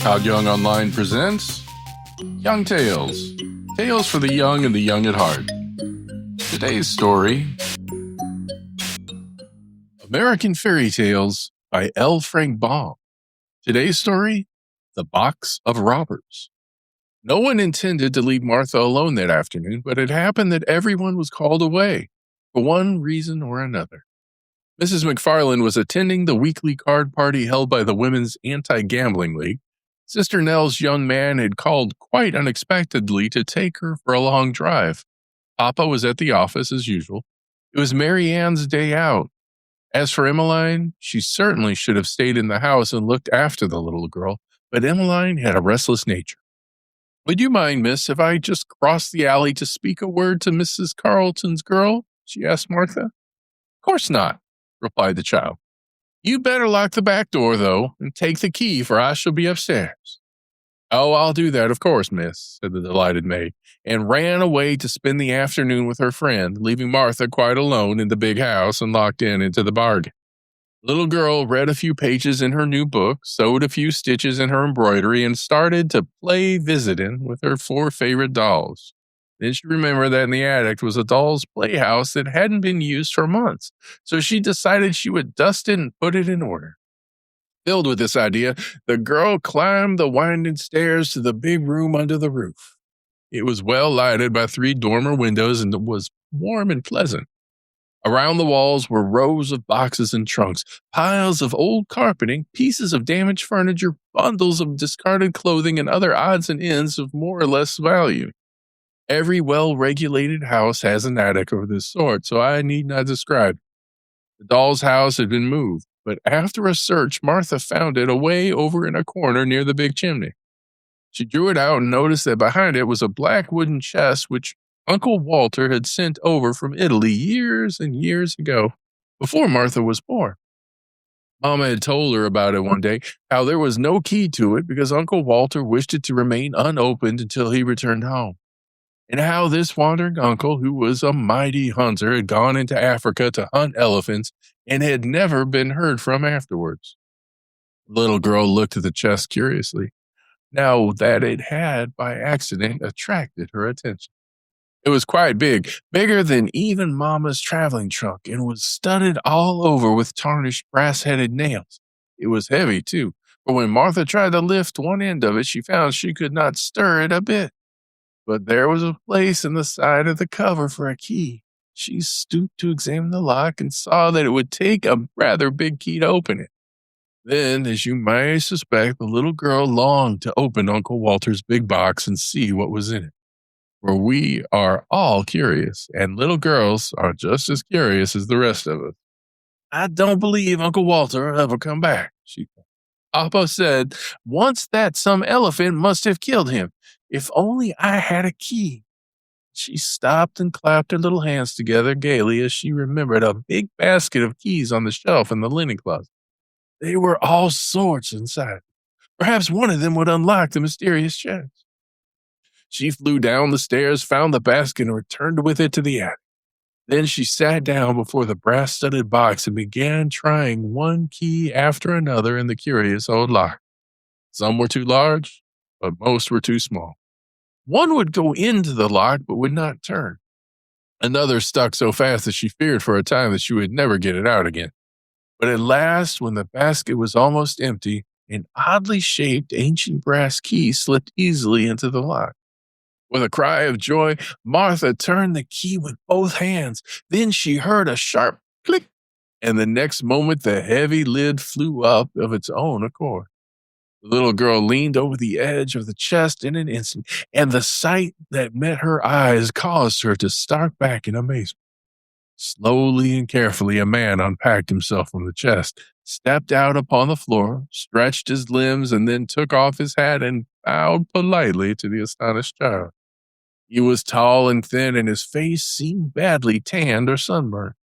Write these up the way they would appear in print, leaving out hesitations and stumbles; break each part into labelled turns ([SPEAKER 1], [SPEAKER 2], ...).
[SPEAKER 1] Todd Young Online presents Young Tales. Tales for the young and the young at heart. Today's story, American Fairy Tales by L. Frank Baum. Today's story, The Box of Robbers. No one intended to leave Martha alone that afternoon, but it happened that everyone was called away, for one reason or another. Mrs. McFarland was attending the weekly card party held by the Women's Anti-Gambling League. Sister Nell's young man had called quite unexpectedly to take her for a long drive. Papa was at the office as usual. It was Mary Ann's day out. As for Emmeline, she certainly should have stayed in the house and looked after the little girl, but Emmeline had a restless nature. "Would you mind, miss, if I just crossed the alley to speak a word to Mrs. Carleton's girl?" she asked Martha. "Of course not," replied the child. "You better lock the back door, though, and take the key, for I shall be upstairs." "Oh, I'll do that, of course, miss," said the delighted maid, and ran away to spend the afternoon with her friend, leaving Martha quite alone in the big house and locked in into the bargain. The little girl read a few pages in her new book, sewed a few stitches in her embroidery, and started to play visiting with her 4 favorite dolls. Then she remembered that in the attic was a doll's playhouse that hadn't been used for months, so she decided she would dust it and put it in order. Filled with this idea, the girl climbed the winding stairs to the big room under the roof. It was well lighted by 3 dormer windows and was warm and pleasant. Around the walls were rows of boxes and trunks, piles of old carpeting, pieces of damaged furniture, bundles of discarded clothing, and other odds and ends of more or less value. Every well-regulated house has an attic of this sort, so I need not describe it. The doll's house had been moved, but after a search, Martha found it away over in a corner near the big chimney. She drew it out and noticed that behind it was a black wooden chest which Uncle Walter had sent over from Italy years and years ago, before Martha was born. Mama had told her about it one day, how there was no key to it because Uncle Walter wished it to remain unopened until he returned home, and how this wandering uncle, who was a mighty hunter, had gone into Africa to hunt elephants and had never been heard from afterwards. The little girl looked at the chest curiously, now that it had, by accident, attracted her attention. It was quite big, bigger than even Mama's traveling trunk, and was studded all over with tarnished brass-headed nails. It was heavy, too, for when Martha tried to lift one end of it, she found she could not stir it a bit. But there was a place in the side of the cover for a key. She stooped to examine the lock and saw that it would take a rather big key to open it. Then, as you may suspect, the little girl longed to open Uncle Walter's big box and see what was in it. For we are all curious, and little girls are just as curious as the rest of us. "I don't believe Uncle Walter will ever come back," she thought. "Papa said once that some elephant must have killed him. If only I had a key." She stopped and clapped her little hands together gaily as she remembered a big basket of keys on the shelf in the linen closet. They were all sorts inside. Perhaps one of them would unlock the mysterious chest. She flew down the stairs, found the basket, and returned with it to the attic. Then she sat down before the brass-studded box and began trying one key after another in the curious old lock. Some were too large, but most were too small. One would go into the lock but would not turn. Another stuck so fast that she feared for a time that she would never get it out again. But at last, when the basket was almost empty, an oddly shaped ancient brass key slipped easily into the lock. With a cry of joy, Martha turned the key with both hands. Then she heard a sharp click, and the next moment the heavy lid flew up of its own accord. The little girl leaned over the edge of the chest in an instant, and the sight that met her eyes caused her to start back in amazement. Slowly and carefully, a man unpacked himself from the chest, stepped out upon the floor, stretched his limbs, and then took off his hat and bowed politely to the astonished child. He was tall and thin, and his face seemed badly tanned or sunburned.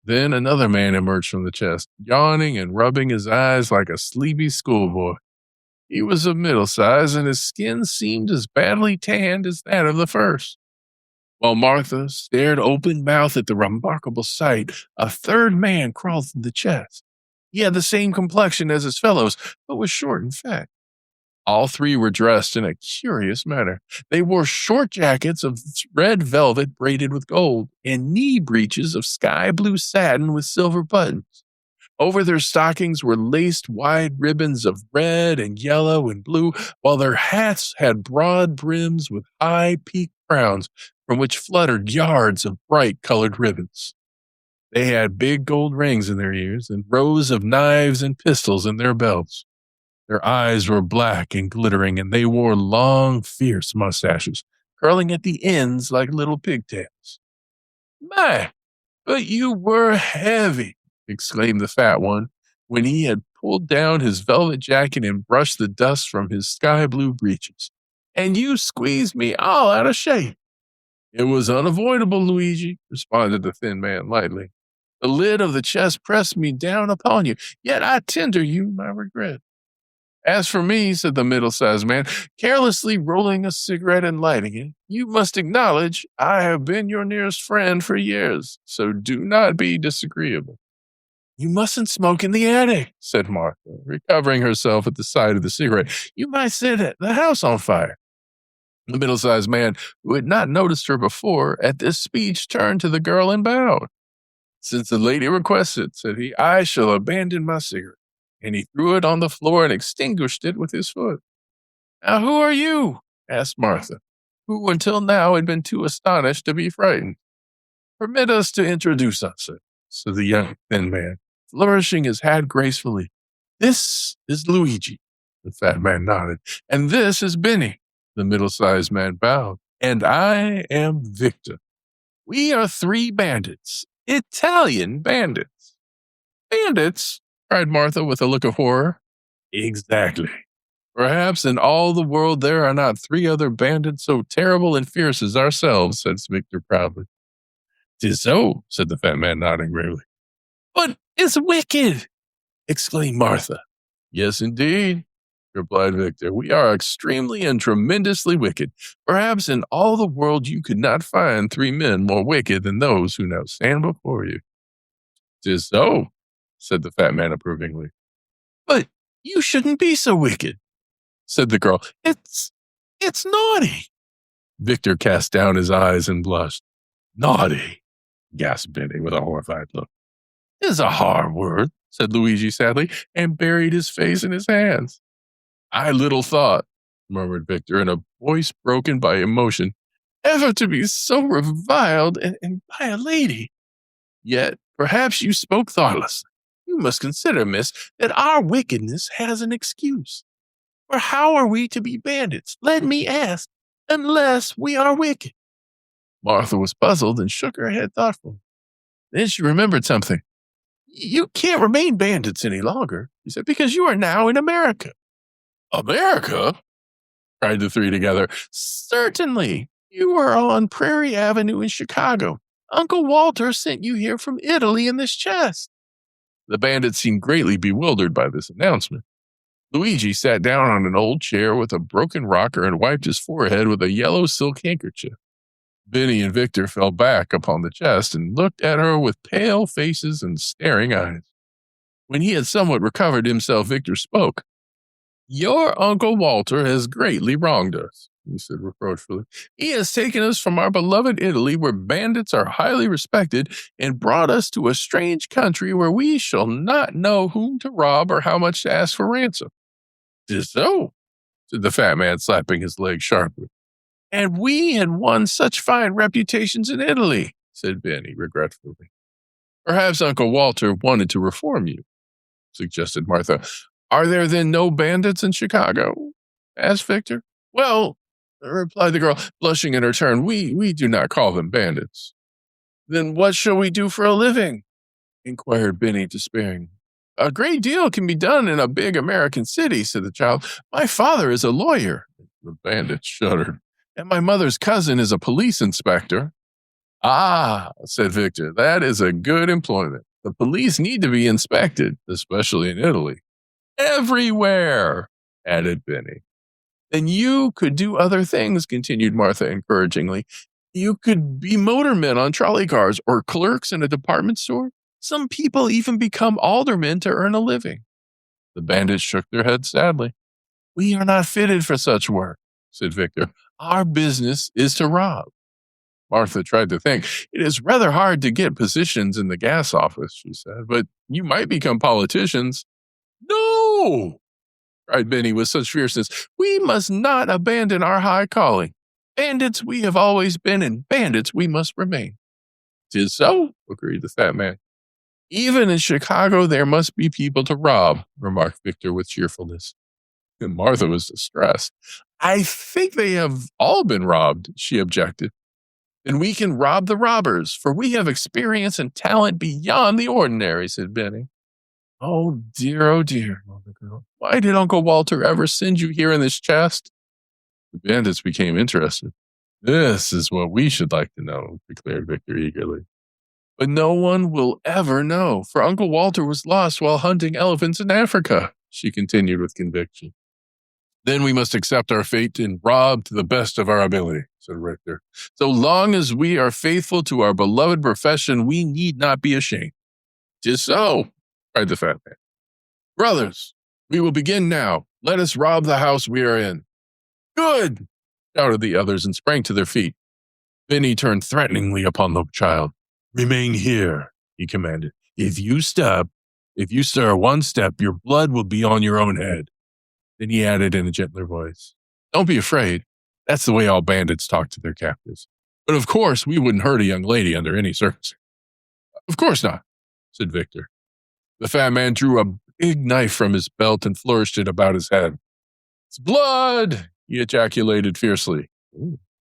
[SPEAKER 1] Then another man emerged from the chest, yawning and rubbing his eyes like a sleepy schoolboy. He was of middle size, and his skin seemed as badly tanned as that of the first. While Martha stared open-mouthed at the remarkable sight, a third man crawled from the chest. He had the same complexion as his fellows, but was short and fat. All three were dressed in a curious manner. They wore short jackets of red velvet braided with gold and knee breeches of sky blue satin with silver buttons. Over their stockings were laced wide ribbons of red and yellow and blue, while their hats had broad brims with high peaked crowns from which fluttered yards of bright colored ribbons. They had big gold rings in their ears and rows of knives and pistols in their belts. Their eyes were black and glittering, and they wore long, fierce mustaches, curling at the ends like little pigtails. My, but you were heavy, exclaimed the fat one, when he had pulled down his velvet jacket and brushed the dust from his sky blue breeches. And you squeezed me all out of shape. It was unavoidable, Luigi, responded the thin man lightly. The lid of the chest pressed me down upon you, yet I tender you my regret. As for me, said the middle-sized man, carelessly rolling a cigarette and lighting it, you must acknowledge I have been your nearest friend for years, so do not be disagreeable. You mustn't smoke in the attic, said Martha, recovering herself at the sight of the cigarette. You might set the house on fire. The middle-sized man, who had not noticed her before, at this speech turned to the girl and bowed. Since the lady requests it, said he, I shall abandon my cigarette. And he threw it on the floor and extinguished it with his foot. Now, who are you? Asked Martha, who until now had been too astonished to be frightened. Permit us to introduce us, said the young thin man, flourishing his hat gracefully. This is Luigi, the fat man nodded, and this is Benny, the middle-sized man bowed, and I am Victor. We are three bandits, Italian bandits. Bandits? Cried Martha with a look of horror. Exactly. Perhaps in all the world there are not three other bandits so terrible and fierce as ourselves, said Victor proudly. 'Tis so, said the fat man, nodding gravely. But it's wicked, exclaimed Martha. Yes, indeed, replied Victor. We are extremely and tremendously wicked. Perhaps in all the world you could not find three men more wicked than those who now stand before you. 'Tis so, said the fat man approvingly. But you shouldn't be so wicked, said the girl. It's naughty. Victor cast down his eyes and blushed. Naughty, gasped Benny with a horrified look. It's a hard word, said Luigi sadly, and buried his face in his hands. I little thought, murmured Victor in a voice broken by emotion, ever to be so reviled and by a lady. Yet perhaps you spoke thoughtlessly. You must consider, miss, that our wickedness has an excuse. For how are we to be bandits, let me ask, unless we are wicked? Martha was puzzled and shook her head thoughtfully. Then she remembered something. You can't remain bandits any longer, she said, because you are now in America. America? Cried the three together. Certainly. You are on Prairie Avenue in Chicago. Uncle Walter sent you here from Italy in this chest. The bandits seemed greatly bewildered by this announcement. Luigi sat down on an old chair with a broken rocker and wiped his forehead with a yellow silk handkerchief. Benny and Victor fell back upon the chest and looked at her with pale faces and staring eyes. When he had somewhat recovered himself, Victor spoke. Your Uncle Walter has greatly wronged us, he said reproachfully. He has taken us from our beloved Italy, where bandits are highly respected, and brought us to a strange country where we shall not know whom to rob or how much to ask for ransom. 'Tis so, said the fat man, slapping his leg sharply. And we had won such fine reputations in Italy, said Benny regretfully. Perhaps Uncle Walter wanted to reform you, suggested Martha. Are there then no bandits in Chicago? Asked Victor. Well, replied the girl, blushing in her turn, we do not call them bandits. Then what shall we do for a living? Inquired Benny despairingly. A great deal can be done in a big American city, said the child. My father is a lawyer. The bandit shuddered. And my mother's cousin is a police inspector. Ah, said Victor, that is a good employment. The police need to be inspected, especially in Italy. Everywhere, added Benny. Then you could do other things, continued Martha encouragingly. You could be motormen on trolley cars or clerks in a department store. Some people even become aldermen to earn a living. The bandits shook their heads sadly. We are not fitted for such work, said Victor. Our business is to rob. Martha tried to think. It is rather hard to get positions in the gas office, she said, but you might become politicians. No, cried Benny with such fierceness. We must not abandon our high calling. Bandits we have always been, and bandits we must remain. 'Tis so, agreed the fat man. Even in Chicago there must be people to rob, remarked Victor with cheerfulness. And Martha was distressed. I think they have all been robbed, she objected. Then we can rob the robbers, for we have experience and talent beyond the ordinary, said Benny. Oh dear, moaned the girl. Why did Uncle Walter ever send you here in this chest? The bandits became interested. This is what we should like to know, declared Victor eagerly. But no one will ever know, for Uncle Walter was lost while hunting elephants in Africa, she continued with conviction. Then we must accept our fate and rob to the best of our ability, said Victor. So long as we are faithful to our beloved profession, we need not be ashamed. 'Tis so, cried the fat man. Brothers, we will begin now. Let us rob the house we are in. Good, shouted the others and sprang to their feet. Benny turned threateningly upon the child. Remain here, he commanded. If you stir one step, your blood will be on your own head. Then he added in a gentler voice, don't be afraid. That's the way all bandits talk to their captives. But of course, we wouldn't hurt a young lady under any circumstances. Of course not, said Victor. The fat man drew a big knife from his belt and flourished it about his head. It's blood, he ejaculated fiercely.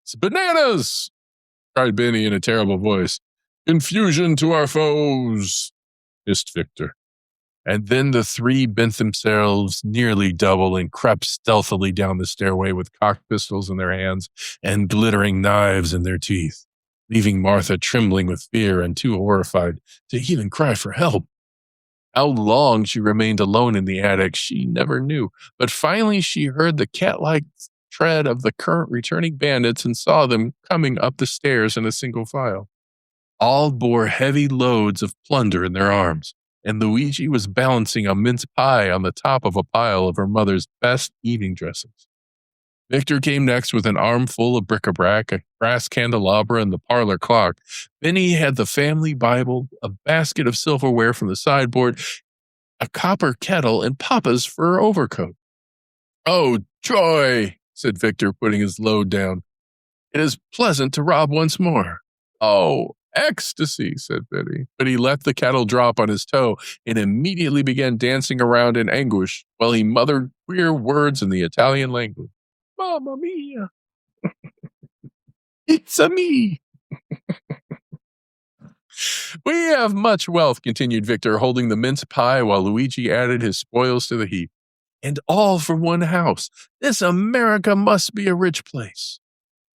[SPEAKER 1] It's bananas, cried Benny in a terrible voice. Confusion to our foes, hissed Victor. And then the three bent themselves nearly double and crept stealthily down the stairway with cocked pistols in their hands and glittering knives in their teeth, leaving Martha trembling with fear and too horrified to even cry for help. How long she remained alone in the attic, she never knew, but finally she heard the cat-like tread of the current returning bandits and saw them coming up the stairs in a single file. All bore heavy loads of plunder in their arms, and Luigi was balancing a mince pie on the top of a pile of her mother's best eating dressings. Victor came next with an armful of bric-a-brac, a brass candelabra, and the parlor clock. Benny had the family Bible, a basket of silverware from the sideboard, a copper kettle, and Papa's fur overcoat. Oh, joy, said Victor, putting his load down. It is pleasant to rob once more. Oh, ecstasy, said Benny, but he let the kettle drop on his toe and immediately began dancing around in anguish while he muttered queer words in the Italian language. Mamma mia! It's a me! We have much wealth, continued Victor, holding the mince pie while Luigi added his spoils to the heap. And all for one house. This America must be a rich place.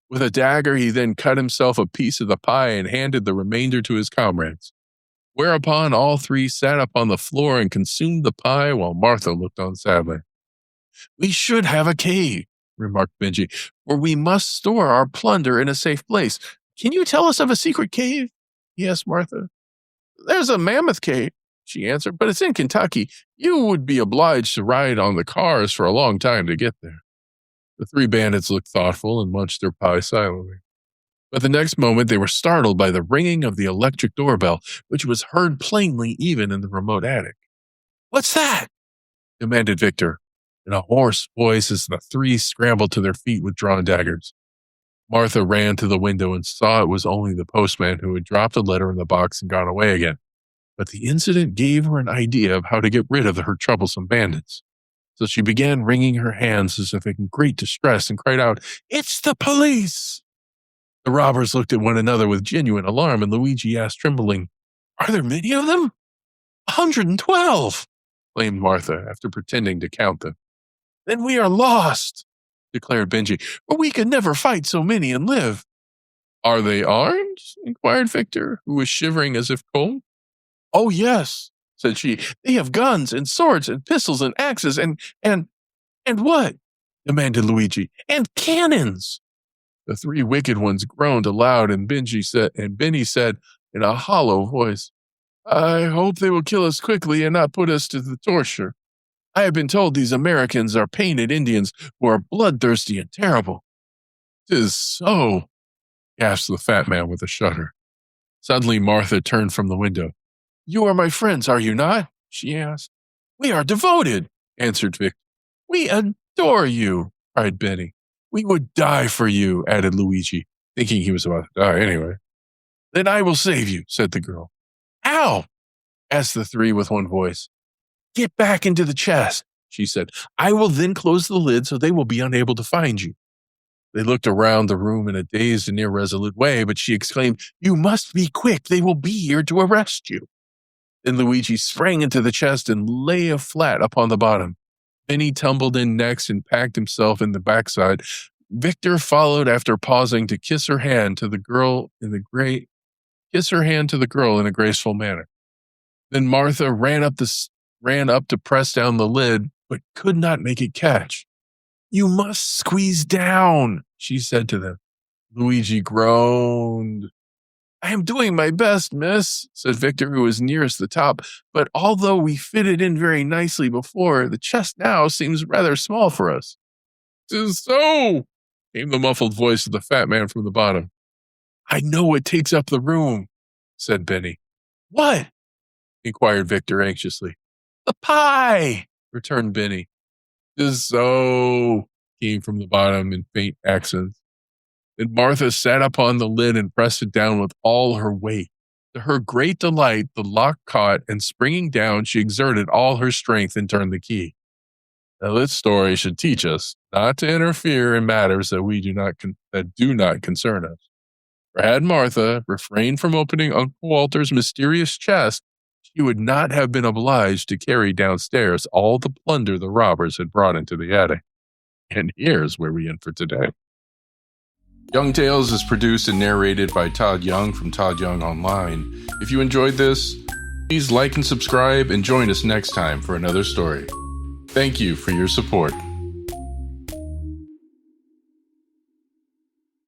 [SPEAKER 1] With a dagger, he then cut himself a piece of the pie and handed the remainder to his comrades. Whereupon all three sat up on the floor and consumed the pie while Martha looked on sadly. We should have a cave, remarked Benji, for we must store our plunder in a safe place. Can you tell us of a secret cave? He asked Martha. There's a mammoth cave, she answered, but it's in Kentucky. You would be obliged to ride on the cars for a long time to get there. The three bandits looked thoughtful and munched their pie silently. But the next moment they were startled by the ringing of the electric doorbell, which was heard plainly even in the remote attic. What's that? Demanded Victor, in a hoarse voice as the three scrambled to their feet with drawn daggers. Martha ran to the window and saw it was only the postman who had dropped a letter in the box and gone away again. But the incident gave her an idea of how to get rid of her troublesome bandits. So she began wringing her hands as if in great distress and cried out, It's the police! The robbers looked at one another with genuine alarm, and Luigi asked, trembling, Are there many of them? 112, exclaimed Martha after pretending to count them. Then we are lost, declared Benji, for we could never fight so many and live. Are they armed? Inquired Victor, who was shivering as if cold. Oh, yes, said she. They have guns and swords and pistols and axes and what? Demanded Luigi. And cannons. The three wicked ones groaned aloud, and Benny said in a hollow voice, I hope they will kill us quickly and not put us to the torture. I have been told these Americans are painted Indians who are bloodthirsty and terrible. 'Tis so, gasped the fat man with a shudder. Suddenly Martha turned from the window. You are my friends, are you not? She asked. We are devoted, answered Victor. We adore you, cried Benny. We would die for you, added Luigi, thinking he was about to die anyway. Then I will save you, said the girl. Ow! Asked the three with one voice. Get back into the chest, she said. I will then close the lid so they will be unable to find you. They looked around the room in a dazed and irresolute way, but she exclaimed, You must be quick. They will be here to arrest you. Then Luigi sprang into the chest and lay flat upon the bottom. Benny tumbled in next and packed himself in the backside. Victor followed after pausing to kiss her hand to the girl in a graceful manner. Then Martha ran up to press down the lid, but could not make it catch. You must squeeze down, she said to them. Luigi groaned. I am doing my best, miss, said Victor, who was nearest the top, but although we fitted in very nicely before, the chest now seems rather small for us. 'Tis so, came the muffled voice of the fat man from the bottom. I know it takes up the room, said Benny. What? Inquired Victor anxiously. The pie, returned Benny. 'Tis so, came from the bottom in faint accents. Then Martha sat upon the lid and pressed it down with all her weight. To her great delight, the lock caught, and springing down, she exerted all her strength and turned the key. Now, this story should teach us not to interfere in matters that do not concern us. For had Martha refrained from opening Uncle Walter's mysterious chest, she would not have been obliged to carry downstairs all the plunder the robbers had brought into the attic. And here's where we end for today. Young Tales is produced and narrated by Todd Young from Todd Young Online. If you enjoyed this, please like and subscribe and join us next time for another story. Thank you for your support.